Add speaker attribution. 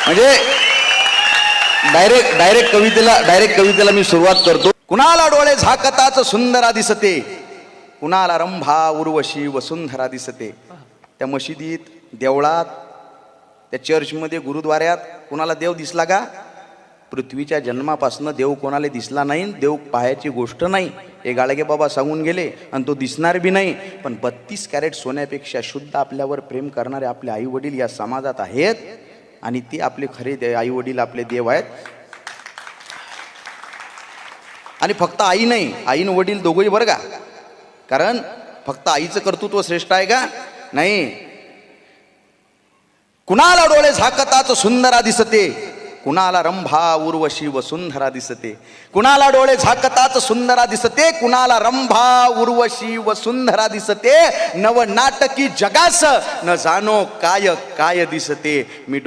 Speaker 1: म्हणजे डायरेक्ट कवितेला मी सुरुवात करतो. कुणाला डोळे झाकताच सुंदरा दिसते, कुणाला रंभा उर्वशी वसुंधरा दिसते. त्या मशिदीत, देवळात, त्या चर्चमध्ये, गुरुद्वाऱ्यात कुणाला देव दिसला का? पृथ्वीच्या जन्मापासून देव कोणाला दिसला नाही. देव पाहायची गोष्ट नाही. हे गाडगे बाबा सांगून गेले आणि तो दिसणार बी नाही. पण 32 कॅरेट सोन्यापेक्षा शुद्ध आपल्यावर प्रेम करणारे आपले आई वडील या समाजात आहेत आणि ते आपले खरे आई वडील, आपले देव आहेत. आणि फक्त आई नाही, आईन वडील दोघंही बरं का. कारण फक्त आईचं कर्तृत्व श्रेष्ठ आहे का? नाही. कुणाला डोळे झाकताच सुंदरा दिसते, कुणाला रंभा उर्वशी वसुंधरा दिसते. कुणाला डोळे झाकताच सुंदरा दिसते, कुणाला रंभा उर्वशी वसुंधरा दिसते. नव नाटकी जगास न जाणो काय काय दिसते. मी